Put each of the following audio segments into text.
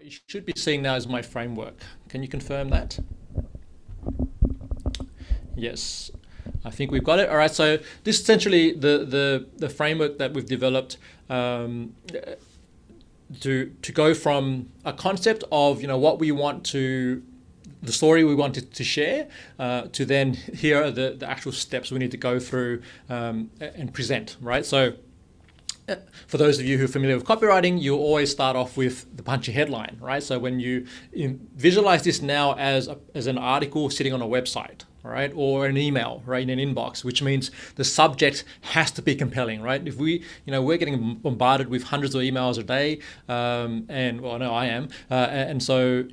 You should be seeing now is my framework. Can you confirm that? Yes, I think we've got it. All right, so this is essentially the framework that we've developed to go from a concept of what we want to, the story we wanted to share, to then here are the actual steps we need to go through and present, right? So for those of you who are familiar with copywriting, you always start off with the punchy headline, right? So when you visualize this now as an article sitting on a website, all right, or an email, right, in an inbox, which means the subject has to be compelling, right? If we're getting bombarded with hundreds of emails a day, and well, no, I am, and so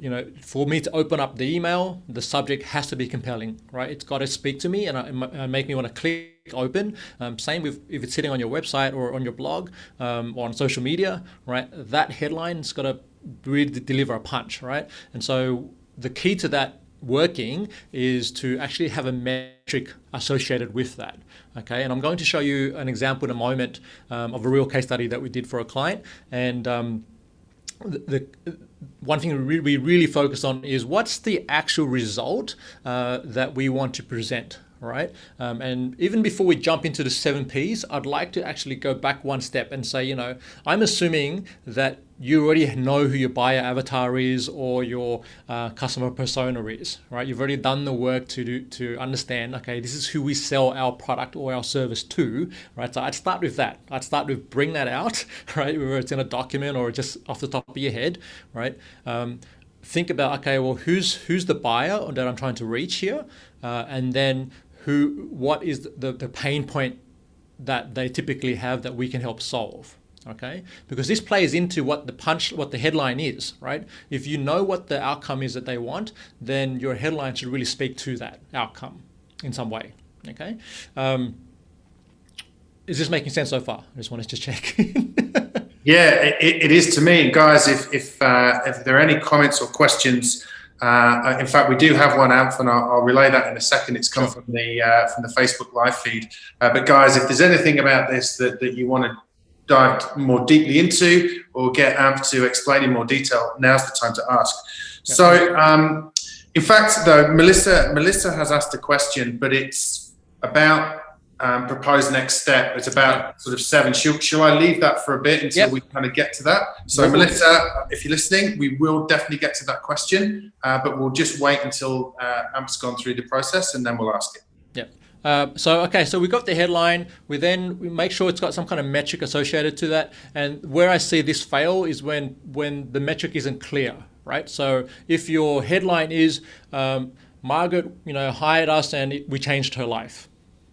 for me to open up the email, the subject has to be compelling, right? It's got to speak to me and make me want to click open. Same with if it's sitting on your website or on your blog or on social media, right? That headline's got to really deliver a punch, right? And so the key to that working is to actually have a metric associated with that. Okay, and I'm going to show you an example in a moment of a real case study that we did for a client. And the one thing we really focus on is what's the actual result that we want to present. Right, and even before we jump into the 7Ps, I'd like to actually go back one step and say, I'm assuming that you already know who your buyer avatar is or your customer persona is, right? You've already done the work to understand, okay, this is who we sell our product or our service to, right? So I'd start with that. I'd start with bring that out, right? Whether it's in a document or just off the top of your head, right? Think about, okay, well, who's the buyer that I'm trying to reach here, and then what is the pain point that they typically have that we can help solve. Okay, because this plays into what the headline is, right? If you know what the outcome is that they want, then your headline should really speak to that outcome in some way. Okay, is this making sense so far? I just wanted to check. Yeah, it is to me, guys. If there are any comments or questions. In fact, we do have one out, and I'll relay that in a second. It's come from the Facebook live feed. But guys, if there's anything about this that you want to dive more deeply into or get Amp to explain in more detail, now's the time to ask. Yep. So, in fact, though, Melissa has asked a question, but it's about proposed next step. It's about sort of 7. Shall I leave that for a bit until we kind of get to that? So Melissa, if you're listening, we will definitely get to that question, but we'll just wait until Amp's gone through the process and then we'll ask it. Yeah. So we got the headline. We make sure it's got some kind of metric associated to that. And where I see this fail is when the metric isn't clear, right? So if your headline is Margaret, hired us and we changed her life.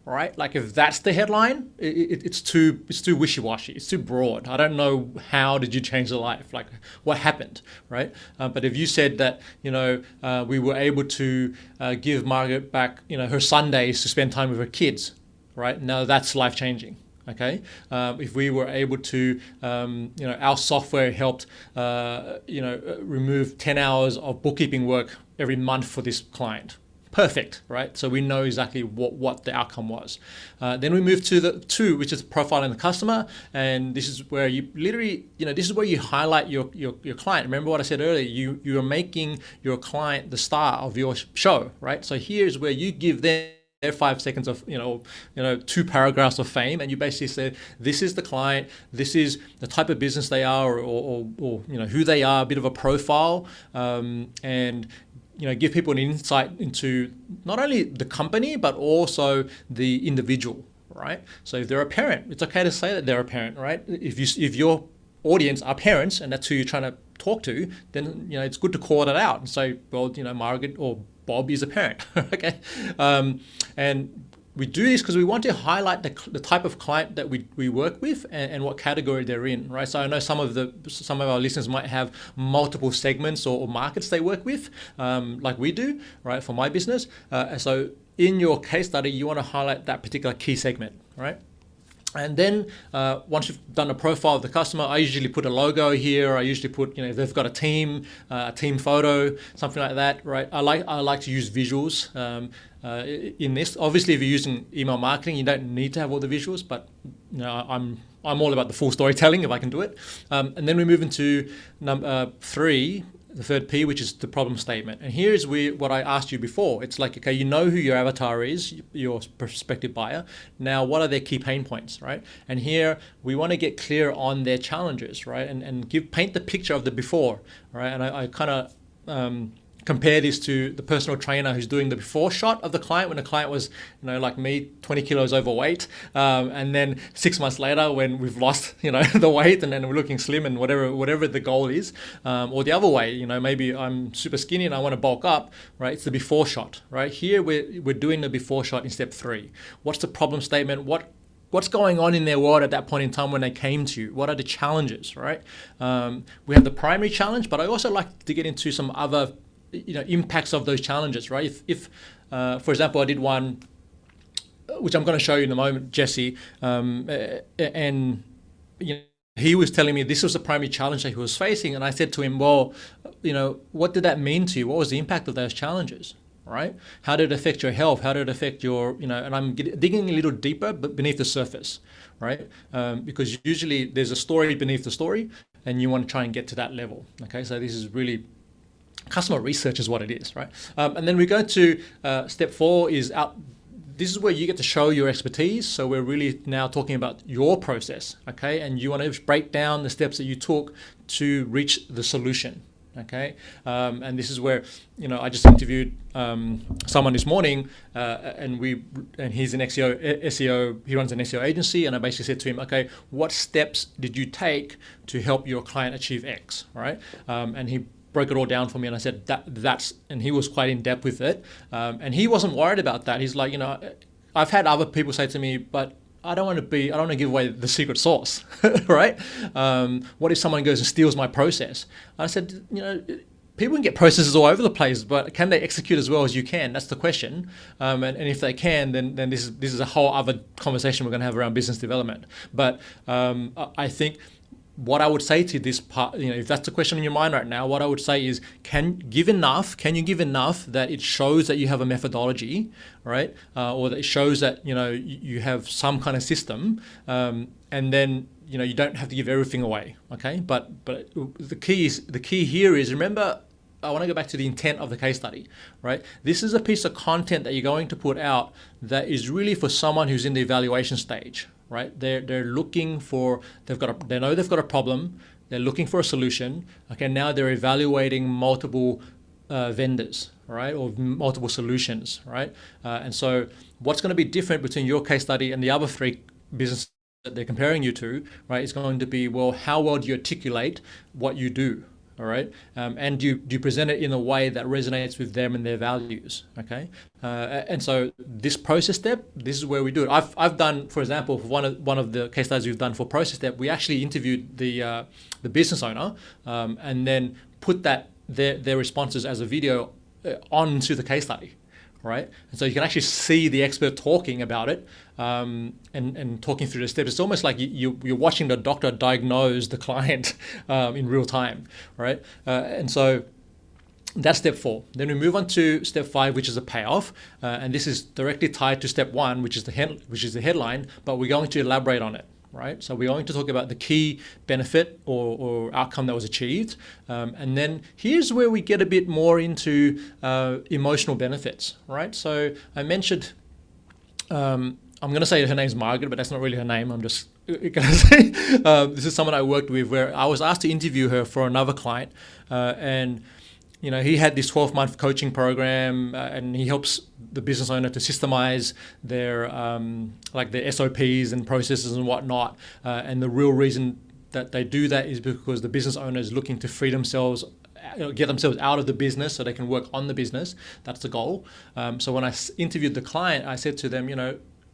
Right, like if that's the headline, it's too wishy-washy. It's too broad. I don't know how did you change the life, like what happened, right? But if you said that we were able to give Margaret back her Sundays to spend time with her kids, right? Now that's life-changing. Okay, if we were able to, our software helped, remove 10 hours of bookkeeping work every month for this client. Perfect, right? So we know exactly what the outcome was. Then we move to the 2, which is profiling the customer, and this is where you literally, this is where you highlight your client. Remember what I said earlier? You are making your client the star of your show, right? So here's where you give them their 5 seconds of 2 paragraphs of fame, and you basically say this is the client, this is the type of business they are, or who they are, a bit of a profile, and give people an insight into not only the company, but also the individual, right? So if they're a parent, it's okay to say that they're a parent, right? If your audience are parents and that's who you're trying to talk to, then, it's good to call that out and say, well, Margaret or Bob is a parent, okay? And we do this because we want to highlight the type of client that we work with and what category they're in, right? So I know some of our listeners might have multiple segments or markets they work with, like we do, right? For my business, so in your case study, you want to highlight that particular key segment, right? And then once you've done a profile of the customer, I usually put a logo here. I usually put, if they've got a team photo, something like that, right? I like to use visuals in this. Obviously, if you're using email marketing, you don't need to have all the visuals, but I'm I'm all about the full storytelling if I can do it. And then we move into number 3, the third P, which is the problem statement. And here's what I asked you before. It's like, okay, you know who your avatar is, your prospective buyer. Now, what are their key pain points, right? And here we want to get clear on their challenges, right? And paint the picture of the before, right? And I kind of compare this to the personal trainer who's doing the before shot of the client when the client was, like me, 20 kilos overweight. And then 6 months later when we've lost, the weight and then we're looking slim and whatever the goal is. Or the other way, maybe I'm super skinny and I want to bulk up, right? It's the before shot, right? Here we're doing the before shot in step 3. What's the problem statement? What's going on in their world at that point in time when they came to you? What are the challenges, right? We have the primary challenge, but I also like to get into some other impacts of those challenges, right? If for example, I did one, which I'm going to show you in a moment, Jesse, and he was telling me this was the primary challenge that he was facing, and I said to him, well, what did that mean to you? What was the impact of those challenges, right? How did it affect your health? How did it affect your, and I'm digging a little deeper, but beneath the surface, right? Because usually there's a story beneath the story, and you want to try and get to that level. Okay, so this is really customer research is what it is, right? And then we go to step 4 is out. This is where you get to show your expertise. So we're really now talking about your process, okay? And you want to break down the steps that you took to reach the solution, okay? And this is where, I just interviewed someone this morning, and he's an SEO. He runs an SEO agency, and I basically said to him, okay, what steps did you take to help your client achieve X, right? And he broke it all down for me, and I said that's, and he was quite in depth with it, and he wasn't worried about that. He's like, I've had other people say to me, but I don't want to give away the secret sauce, right? What if someone goes and steals my process? I said, people can get processes all over the place, but can they execute as well as you can? That's the question. And if they can, then this is a whole other conversation we're going to have around business development. But I think what I would say to this part, if that's the question in your mind right now, what I would say is, can you give enough that it shows that you have a methodology, right? Or that it shows that, you have some kind of system, and then, you don't have to give everything away, okay? But the key here is, remember, I want to go back to the intent of the case study, right? This is a piece of content that you're going to put out that is really for someone who's in the evaluation stage, right? They're looking for, they know they've got a problem, they're looking for a solution. Okay, now they're evaluating multiple vendors, right, or multiple solutions, right? And so what's going to be different between your case study and the other 3 businesses that they're comparing you to, right, is going to be, well, how well do you articulate what you do? All right, and do you present it in a way that resonates with them and their values? Okay, and so this process step, this is where we do it. I've done, for example, for one of the case studies we've done for process step, we actually interviewed the business owner, and then put their responses as a video onto the case study. Right, and so you can actually see the expert talking about it, and talking through the steps. It's almost like you're watching the doctor diagnose the client in real time, right? And so that's step 4. Then we move on to step 5, which is a payoff, and this is directly tied to step 1, which is the headline, but we're going to elaborate on it. Right, so we're going to talk about the key benefit or outcome that was achieved, and then here's where we get a bit more into emotional benefits. Right, so I mentioned, I'm going to say her name's Margaret, but that's not really her name. I'm just going to say this is someone I worked with where I was asked to interview her for another client, and he had this 12-month coaching program, and he helps the business owner to systemize their their SOPs and processes and whatnot. And the real reason that they do that is because the business owner is looking to free themselves, get themselves out of the business so they can work on the business. That's the goal. So when I interviewed the client, I said to them,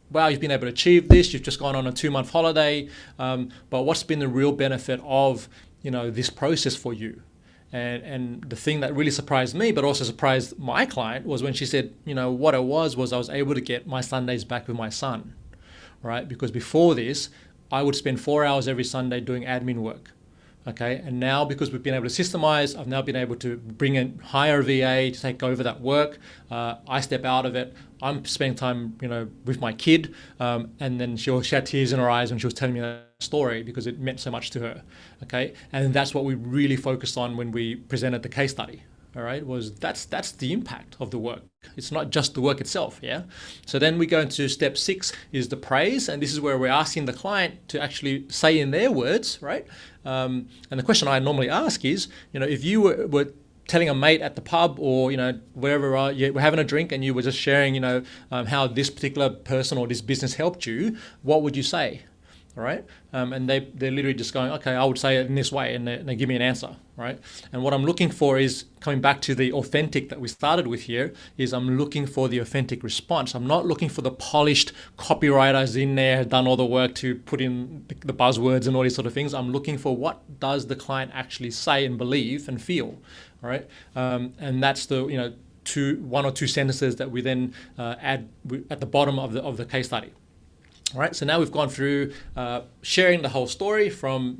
wow, you've been able to achieve this. You've just gone on a 2-month holiday. But what's been the real benefit of, this process for you? And the thing that really surprised me, but also surprised my client, was when she said, what it was I was able to get my Sundays back with my son, right? Because before this, I would spend 4 hours every Sunday doing admin work. Okay, and now because we've been able to systemize, I've now been able to bring in hire a VA to take over that work. I step out of it. I'm spending time, with my kid, and then she had tears in her eyes when she was telling me that story because it meant so much to her. Okay, and that's what we really focused on when we presented the case study. All right, was that's the impact of the work. It's not just the work itself, yeah? So then we go into step 6 is the praise, and this is where we're asking the client to actually say in their words, right? And the question I normally ask is, if you were telling a mate at the pub or, wherever you were having a drink and you were just sharing, how this particular person or this business helped you, what would you say? All right, and they're literally just going, okay, I would say it in this way, and they give me an answer, right? And what I'm looking for is coming back to the authentic that we started with here. Is I'm looking for the authentic response. I'm not looking for the polished copywriters in there done all the work to put in the buzzwords and all these sort of things. I'm looking for what does the client actually say and believe and feel, all right? And that's the one or two sentences that we then add at the bottom of the case study. All right, so now we've gone through sharing the whole story from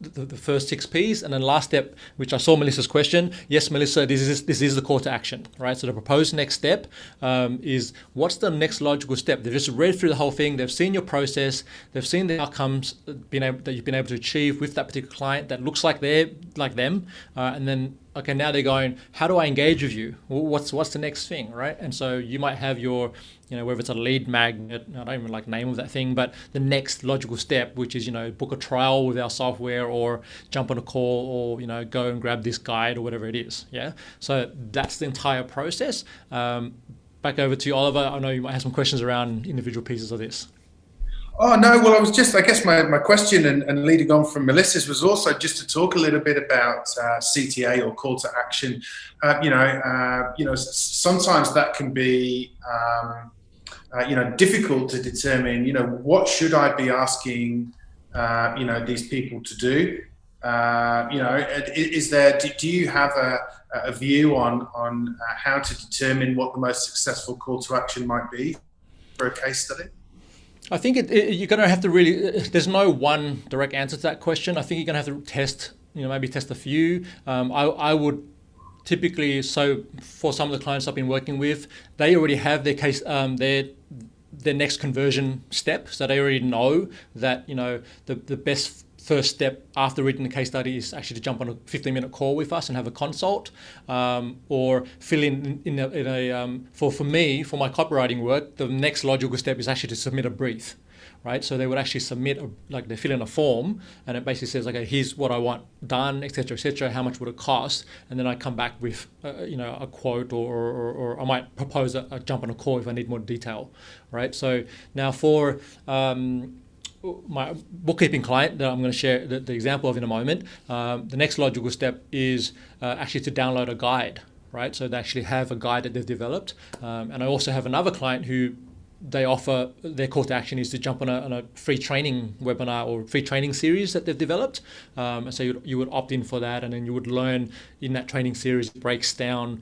the first 6 P's, and then last step, which I saw Melissa's question. Yes, Melissa, this is the call to action, right? So the proposed next step is what's the next logical step? They've just read through the whole thing. They've seen your process. They've seen the outcomes that you've been able to achieve with that particular client that looks like they're like them, and then. Okay, now they're going, how do I engage with you? What's the next thing, right? And so you might have your, whether it's a lead magnet, I don't even like the name of that thing, but the next logical step, which is, book a trial with our software or jump on a call or, go and grab this guide or whatever it is, yeah? So that's the entire process. Back over to you, Oliver. I know you might have some questions around individual pieces of this. Oh, no, well, I guess my question and leading on from Melissa's was also just to talk a little bit about CTA or call to action. Sometimes that can be, difficult to determine, what should I be asking, these people to do? Do you have a view on how to determine what the most successful call to action might be for a case study? I think you're going to have to really, there's no one direct answer to that question. I think you're going to have to test, maybe test a few. I would typically, so for some of the clients I've been working with, they already have their case, their next conversion step. So they already know that, the best first step after reading the case study is actually to jump on a 15-minute call with us and have a consult, or fill for me, for my copywriting work, the next logical step is actually to submit a brief, right? So they would actually submit, they fill in a form, and it basically says, okay, here's what I want done, etc., etc. How much would it cost? And then I come back with, a quote, or I might propose a jump on a call if I need more detail, right? So now for my bookkeeping client that I'm going to share the example of in a moment, the next logical step is actually to download a guide, right? So they actually have a guide that they've developed. And I also have another client who they offer, their call to action is to jump on a free training webinar or free training series that they've developed. So you would opt in for that, and then you would learn in that training series, it breaks down.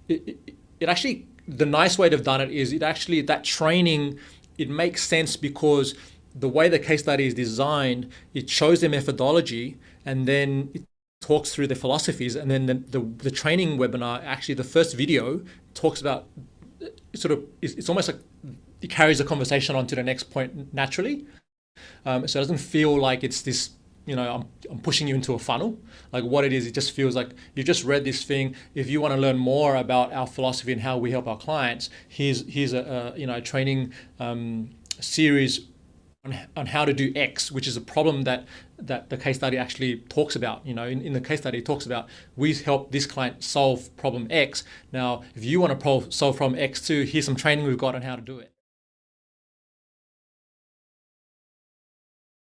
It actually, the nice way they've done it is that training, it makes sense because the way the case study is designed, it shows their methodology and then it talks through the philosophies, and then the training webinar, actually the first video talks about, it's almost like it carries the conversation on to the next point naturally. So it doesn't feel like it's this, I'm pushing you into a funnel. Like what it is, it just feels like you've just read this thing. If you want to learn more about our philosophy and how we help our clients, here's a training series on how to do X, which is a problem that the case study actually talks about. In the case study, it talks about we help this client solve problem X. Now, if you want to solve problem X too, here's some training we've got on how to do it.